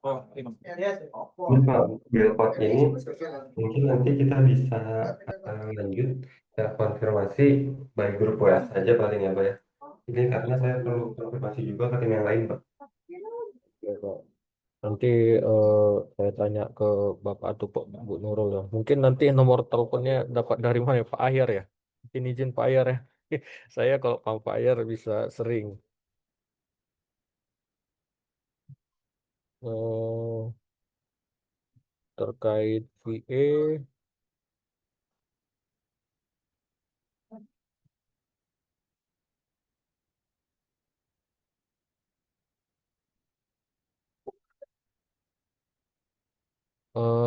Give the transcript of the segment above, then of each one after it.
Oh, ini. Ini Pak, Billboard ini mungkin nanti kita bisa lanjut konfirmasi by grup WA saja paling ya Pak ya. Ini karena saya perlu konfirmasi juga ke tim yang lain Pak. Ya, Pak. Nanti eh, saya tanya ke Bapak atau Bu Nurul ya. Mungkin nanti nomor teleponnya dapat dari mana ya? Pak Ahyar ya? Mungkin izin Pak Ahyar ya. Saya kalau sama Pak Ahyar bisa sering. eh, Terkait VA.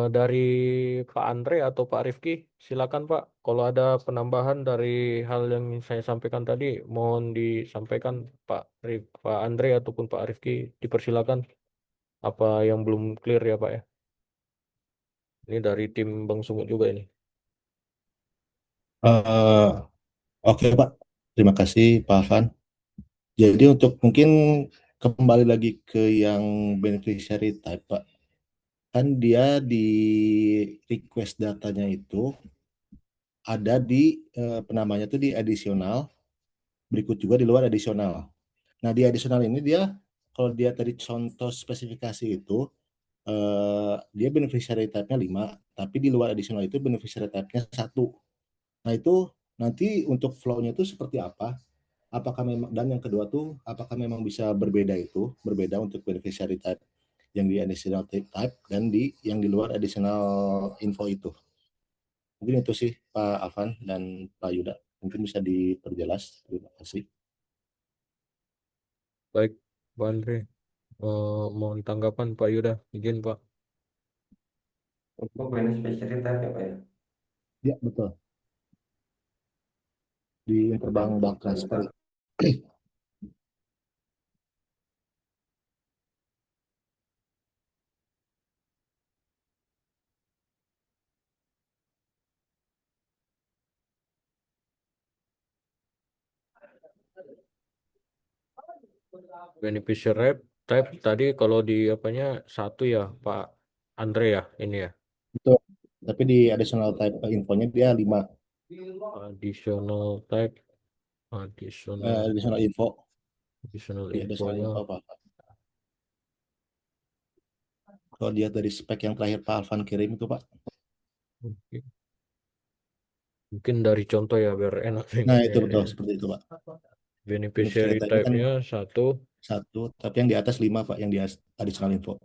Dari Pak Andre atau Pak Rifki, silakan Pak. Kalau ada penambahan dari hal yang saya sampaikan tadi, mohon disampaikan Pak Andre ataupun Pak Rifki, dipersilakan. Apa yang belum clear ya Pak ya? Ini dari tim Bang Sumut juga ini. Eh, oke Pak, terima kasih Pak Afan. Jadi untuk mungkin kembali lagi ke yang beneficiary type Pak, kan dia di request datanya itu ada di penamanya itu di additional, berikut juga di luar additional. Nah di additional ini dia, kalau dia tadi contoh spesifikasi itu, dia beneficiary type-nya 5, tapi di luar additional itu beneficiary type-nya 1. Nah itu nanti untuk flow-nya itu seperti apa? Apakah memang, dan yang kedua tuh apakah memang bisa berbeda untuk beneficiary type yang di additional type dan di yang di luar additional info itu. Mungkin itu sih Pak Afan dan Pak Yuda, mungkin bisa diperjelas. Terima kasih. Baik, Pak Andre. Mohon tanggapan Pak Yuda. Izin Pak. Untuk beneficiary type ya Pak ya. Ya betul, di Interbank Bank Transfer. Beneficiary type tadi kalau di apanya satu ya Pak Andre ya ini ya. Betul, tapi di additional type infonya dia 5. Additional type, Additional info, additional di additional infonya. info apa? Kalau dia dari spek yang terakhir Pak Alvan kirim itu Pak. Oke. Mungkin dari contoh ya biar enak Nah ingatnya itu ini betul ya. seperti itu Pak. Beneficiary Beneficiary type-nya kan type-nya satu, 1, tapi yang di atas 5 Pak, yang di additional info.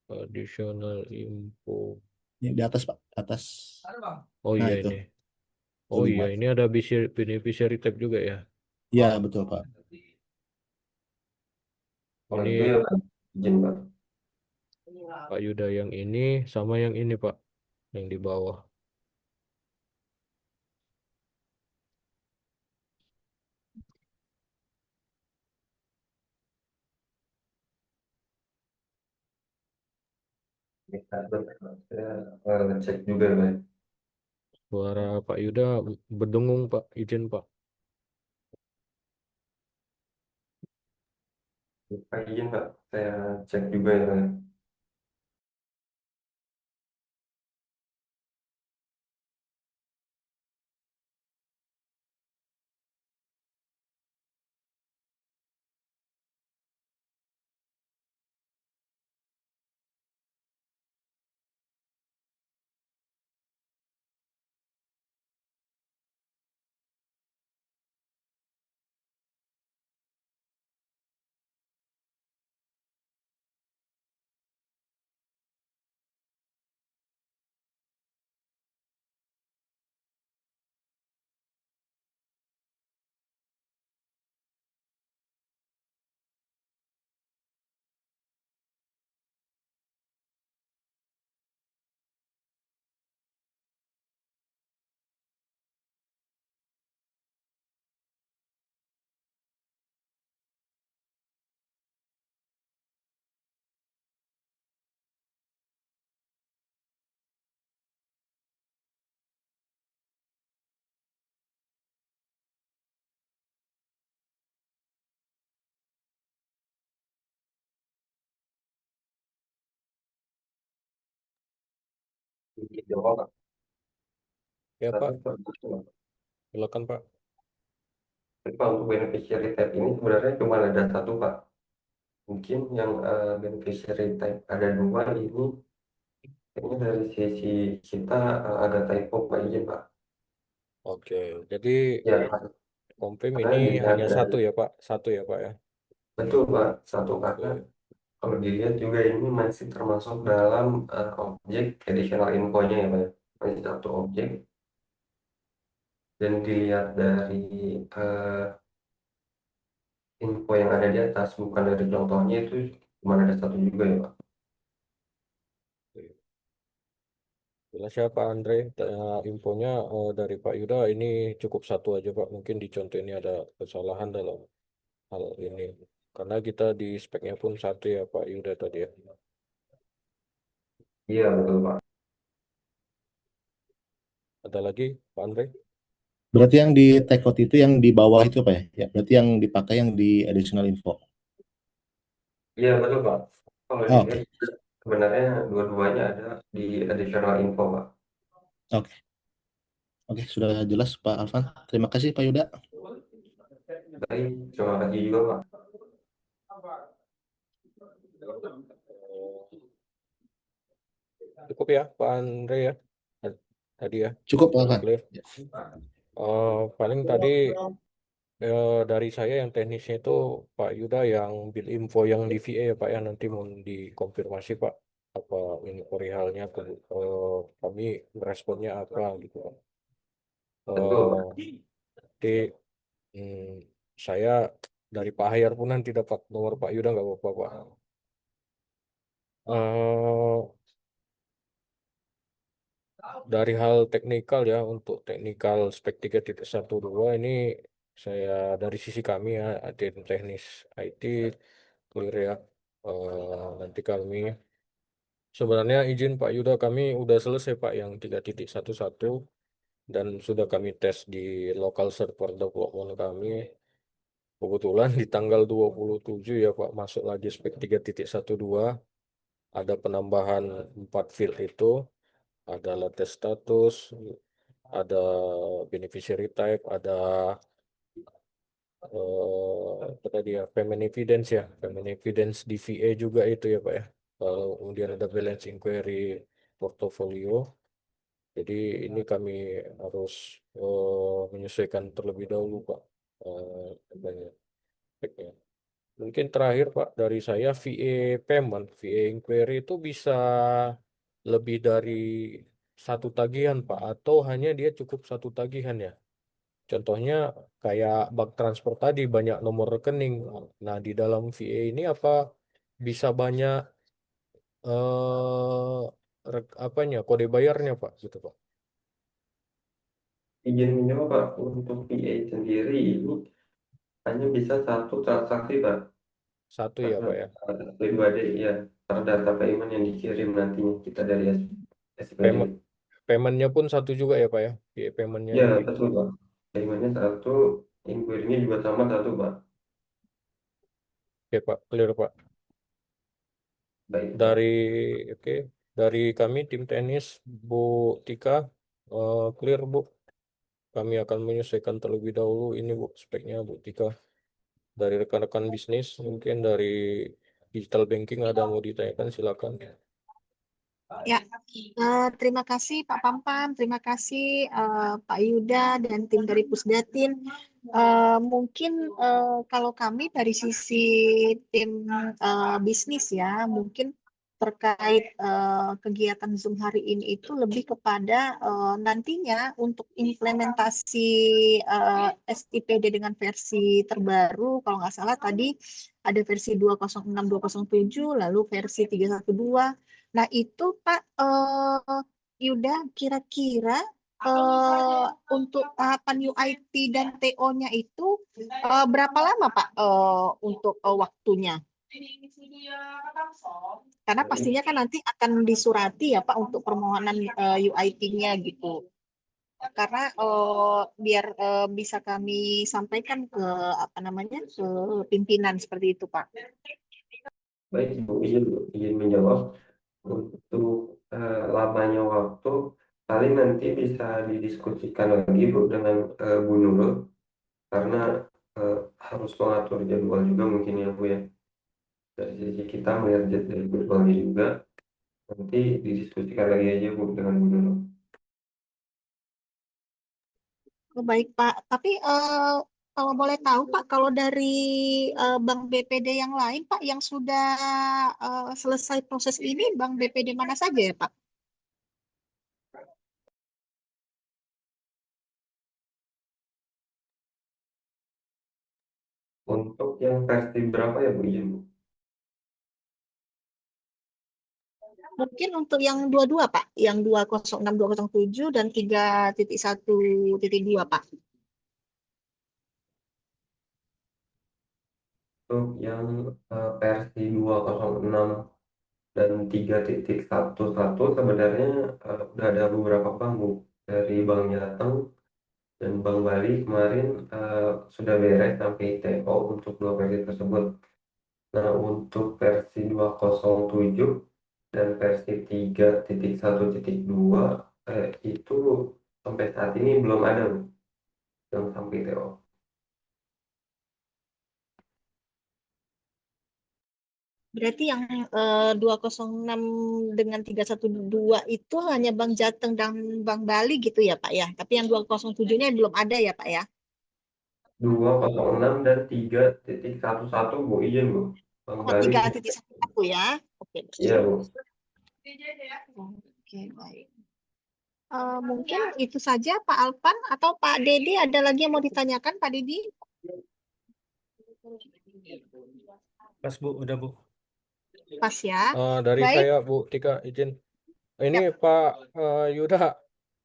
additional info. Yang di atas Pak, atas. Oh Nah iya itu ini. Oh iya 5. ini ada beneficiary type juga ya. Ya betul Pak. Kalau itu Ini ya Pak, izin Pak. Pak Yuda yang ini sama yang ini Pak, yang di bawah. Kita saya ngecek juga Pak. Suara Pak Yuda berdengung Pak, izin Pak. Pak izin Pak, saya cek juga ya Pak. sedikit jawab, Pak. Ya Pak, Tapi silakan Pak. Pak, untuk beneficiary type ini sebenarnya cuma ada satu, Pak. Mungkin yang beneficiary type ada dua ini kayaknya dari sisi kita ada typo, Pak, izin, Pak. Oke, jadi Ya, confirm karena ini dilihat hanya dari satu ya Pak, satu ya Pak ya. betul, Pak, satu karena Oke, kalau dilihat juga ini masih termasuk dalam objek additional info-nya ya, Pak. Masih satu objek dan dilihat dari eh, info yang ada di atas bukan dari contohnya itu cuma ada satu juga ya, Pak. jelas ya Pak Andre. Infonya dari Pak Yuda ini cukup satu aja Pak. Mungkin di contoh ini ada kesalahan dalam hal ini. Karena kita di speknya pun satu ya Pak Yuda tadi ya. Iya betul, Pak. Ada lagi Pak Andre? Berarti yang di take out itu yang di bawah itu apa ya? Ya, berarti yang dipakai yang di additional info. Iya betul, Pak. Kalau Oh, dilihat oke. sebenarnya dua-duanya ada di additional info, Pak. Oke. Oke, sudah jelas Pak Alvan. Terima kasih Pak Yuda. Baik, terima kasih juga, Pak. Cukup ya Pak Andre ya. Tadi ya. Cukup Pak Udah Alvan. clear. Paling tadi dari saya yang teknisnya itu Pak Yuda yang bill info yang di VA ya Pak ya, nanti mau dikonfirmasi Pak apa ini perihalnya kami responnya apa gitu Pak. Betul, Pak. Nanti hmm, saya dari Pak Hayar pun nanti dapat nomor Pak Yuda nggak apa-apa Pak. Eh, dari hal teknikal ya, untuk teknikal spek 3.12 ini saya dari sisi kami ya tim teknis IT clear ya. Nanti kami sebenarnya izin Pak Yuda kami udah selesai Pak yang 3.11 dan sudah kami tes di local server development kami. Kebetulan di tanggal 27 ya Pak masuk lagi spek 3.12, ada penambahan 4 field itu, ada latest status, ada beneficiary type, ada apa tadi ya, payment evidence ya, payment evidence di VA juga itu ya Pak ya. Kemudian ada balance inquiry portfolio. Jadi ini kami harus menyesuaikan terlebih dahulu Pak. Banyak speknya. Mungkin terakhir Pak dari saya VA payment, VA inquiry itu bisa lebih dari satu tagihan Pak atau hanya dia cukup satu tagihan ya. Contohnya kayak bank transfer tadi banyak nomor rekening. Nah, di dalam VA ini apa bisa banyak apanya kode bayarnya Pak gitu Pak. Izin menjawab, Pak. Untuk PA sendiri ini hanya bisa satu transaksi, Pak. Satu ya Karena Pak ya. pribadi ya terdata payment yang dikirim nantinya kita dari SPD. Payment paymentnya pun satu juga ya Pak ya. VA paymentnya Ya ini. betul, Pak. Paymentnya satu, inquiry-nya juga sama satu, Pak. Oke Pak, clear Pak. Baik, Dari Pak. oke, dari kami tim tenis Bu Tika clear Bu. Kami akan menyesuaikan terlebih dahulu ini Bu speknya Bu Tika. Dari rekan-rekan bisnis mungkin dari digital banking ada mau ditanyakan silakan. Ya, terima kasih Pak Pampam, terima kasih Pak Yuda dan tim dari Pusdatin. Mungkin kalau kami dari sisi tim bisnis ya, mungkin terkait kegiatan Zoom hari ini itu lebih kepada nantinya untuk implementasi SIPD dengan versi terbaru, kalau nggak salah tadi ada versi 206, 207, lalu versi 312. Nah, itu Pak Yuda kira-kira untuk tahapan UIT dan TO-nya itu berapa lama Pak untuk waktunya? Karena pastinya kan nanti akan disurati ya Pak untuk permohonan UIT-nya gitu. Karena biar bisa kami sampaikan ke apa namanya ke pimpinan seperti itu Pak. Baik, Bu. Izin menjawab. Untuk lamanya waktu, paling nanti bisa didiskusikan lagi Bu dengan Bu Nurul, karena eh, harus mengatur jadwal juga mungkin ya Bu ya. Dari sisi kita melihat jadwalnya juga, nanti didiskusikan lagi aja Bu dengan Bu Nurul. Oh, baik Pak. Tapi kalau boleh tahu Pak, kalau dari Bank BPD yang lain Pak yang sudah selesai proses ini, Bank BPD mana saja ya Pak? Untuk yang versi berapa ya Bu izin Bu? Mungkin untuk yang dua-dua Pak, yang 206, 207 dan 3.1.2 Pak. Untuk yang versi 206 dan 3.11 sebenarnya udah ada beberapa bank Bu, dari Bank Jateng dan Bank Bali kemarin sudah beres sampai TO untuk dua versi tersebut. Nah, untuk versi 207 dan versi 3.1.2 itu sampai saat ini belum ada Bu, yang sampai TO. Berarti yang 206 dengan 312 itu hanya Bank Jateng dan Bank Bali gitu ya Pak ya. Tapi yang 207-nya belum ada ya Pak ya. 206 dan 3.11 Bu izin Bu. Bank Oh, Bali, 3.1 ya. Oke, iya bersih. Bu. Oke, baik. Mungkin itu saja Pak Alpan atau Pak Dedi ada lagi yang mau ditanyakan Pak Dedi? Pas Bu, udah Bu. Pas ya. Dari Baik, saya Bu Tika izin. Ini ya. Pak Yuda,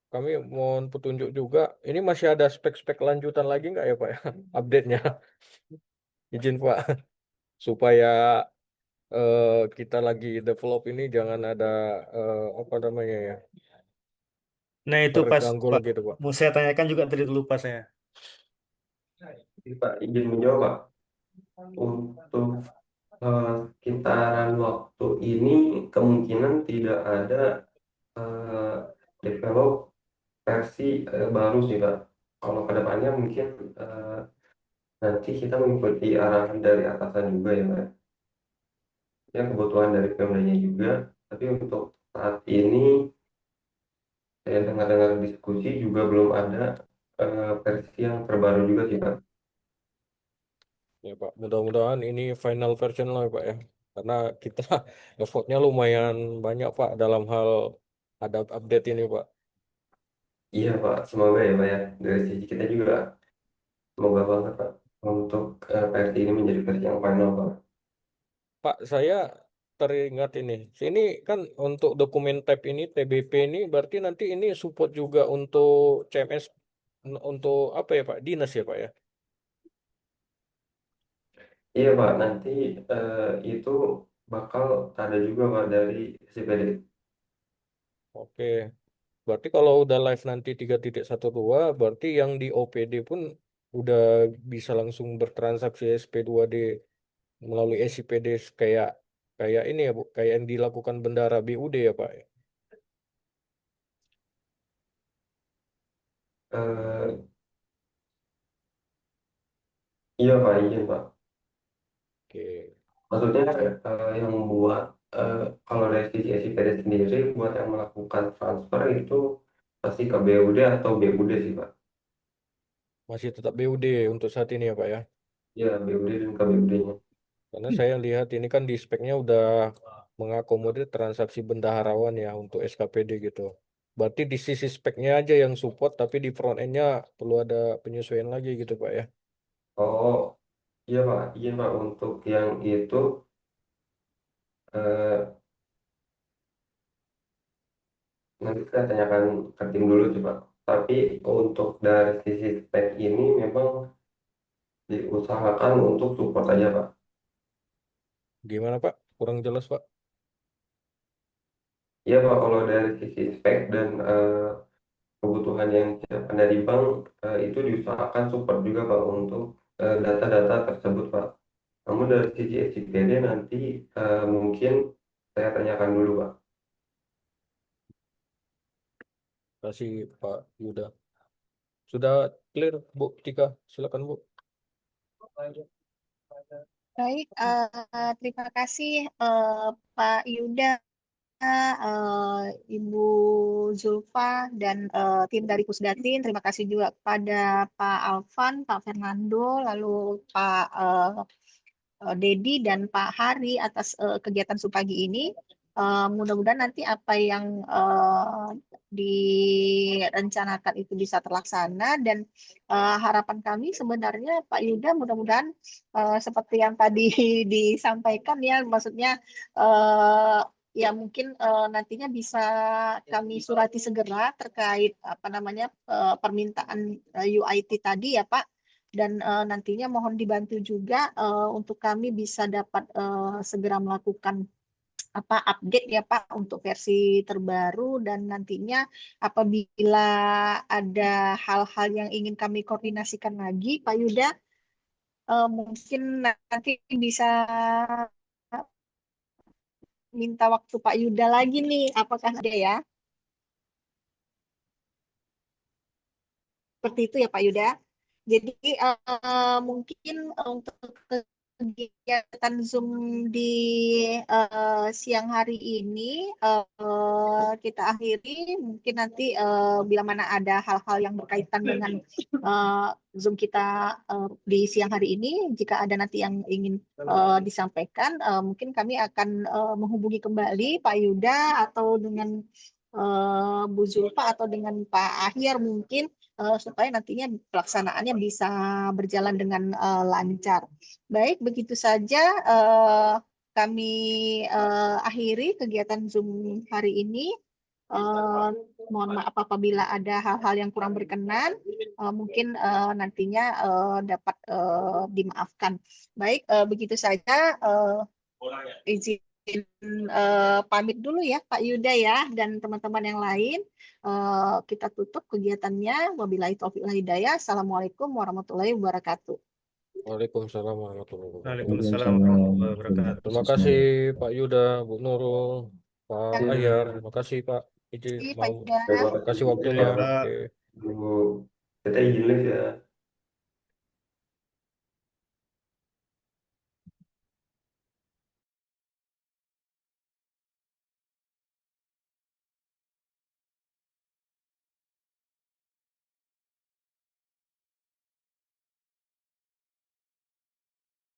kami mohon petunjuk juga. Ini masih ada spek-spek lanjutan lagi nggak ya Pak ya? Update-nya. Izin Pak, supaya kita lagi develop ini jangan ada apa namanya ya, Nah itu pas terganggu Pak, lagi tuh Pak. mau saya tanyakan juga tadi lupa saya. Jadi, Pak izin menjawab Pak. Untuk sekitaran waktu ini kemungkinan tidak ada eh, develop versi baru sih Pak. Kalau kedepannya mungkin eh, nanti kita mengikuti arahan dari atasan juga ya Pak. Ya kebutuhan dari Pemdanya juga. Tapi untuk saat ini saya dengar-dengar diskusi juga belum ada versi yang terbaru juga sih Pak. Ya Pak, mudah-mudahan ini final version lah Pak ya. Karena kita effortnya lumayan banyak Pak dalam hal ada update ini Pak. Iya Pak, semoga ya Pak ya. Dari sisi kita juga semoga banget Pak untuk versi ini menjadi versi yang final Pak. Pak, saya teringat ini. Sini kan untuk dokumen tab ini, TBP ini, berarti nanti ini support juga untuk CMS, untuk apa ya Pak? Dinas ya Pak ya? Iya Pak, nanti itu bakal ada juga Pak dari CPD. Oke. Berarti kalau udah live nanti 3.12, berarti yang di OPD pun udah bisa langsung bertransaksi SP2D melalui SIPD kayak kayak ini ya Bu, kayak yang dilakukan Bendara BUD ya Pak. Eh, iya Pak, izin Pak. Oke. Maksudnya yang buat kalau dari sisi SIPD sendiri buat yang melakukan transfer itu pasti ke BUD atau BUD sih Pak. Masih tetap BUD untuk saat ini ya Pak ya. Ya BUD dan ke BUD-nya. Karena saya lihat ini kan di speknya udah mengakomodir transaksi bendaharawan ya untuk SKPD gitu. Berarti di sisi speknya aja yang support, tapi di front end-nya perlu ada penyesuaian lagi gitu Pak ya. Oh iya Pak, izin Pak untuk yang itu eh, nanti saya tanyakan ke tim dulu sih Pak. Tapi untuk dari sisi spek ini memang diusahakan untuk support aja Pak. Gimana Pak? Kurang jelas Pak. Iya Pak, kalau dari sisi spek dan kebutuhan yang disiapkan dari bank itu diusahakan support juga Pak untuk data-data tersebut Pak. Namun dari sisi SCPD nanti mungkin saya tanyakan dulu Pak. kasih Pak Yuda. Sudah clear Bu Tika, silakan Bu. Baik, terima kasih Pak Yuda, Ibu Zulfa, dan tim dari Pusdatin. Terima kasih juga kepada Pak Alvan, Pak Fernando, lalu Pak Dedi dan Pak Hari atas kegiatan Supagi ini. Mudah-mudahan nanti apa yang direncanakan itu bisa terlaksana dan harapan kami sebenarnya Pak Yuda mudah-mudahan seperti yang tadi disampaikan ya, maksudnya eh, ya mungkin nantinya bisa kami surati segera terkait apa namanya permintaan UIT tadi ya Pak, dan nantinya mohon dibantu juga untuk kami bisa dapat segera melakukan apa update ya Pak untuk versi terbaru, dan nantinya apabila ada hal-hal yang ingin kami koordinasikan lagi Pak Yuda, mungkin nanti bisa minta waktu Pak Yuda lagi nih, apakah ada ya? Seperti itu ya Pak Yuda. Jadi mungkin untuk kegiatan Zoom di siang hari ini kita akhiri. Mungkin nanti bila mana ada hal-hal yang berkaitan dengan Zoom kita di siang hari ini, jika ada nanti yang ingin disampaikan, mungkin kami akan menghubungi kembali Pak Yuda atau dengan Bu Zulfa atau dengan Pak Ahyar mungkin supaya nantinya pelaksanaannya bisa berjalan dengan lancar. Baik, begitu saja kami akhiri kegiatan Zoom hari ini. Eh, Mohon maaf apabila ada hal-hal yang kurang berkenan, mungkin nantinya dapat dimaafkan. Baik, begitu saja. Izin pamit dulu ya Pak Yuda ya dan teman-teman yang lain. Kita tutup kegiatannya. Wabillahi taufiq wal hidayah. Assalamualaikum warahmatullahi wabarakatuh. Waalaikumsalam warahmatullahi wabarakatuh. Waalaikumsalam warahmatullahi wabarakatuh. Terima kasih Pak Yuda, Bu Nurul, Pak Terima Ahyar. Terima kasih Pak Iji kasih Pak mau Yuda. Terima kasih kasih waktunya. Pak. Oke. Bu. Kita izin live ya.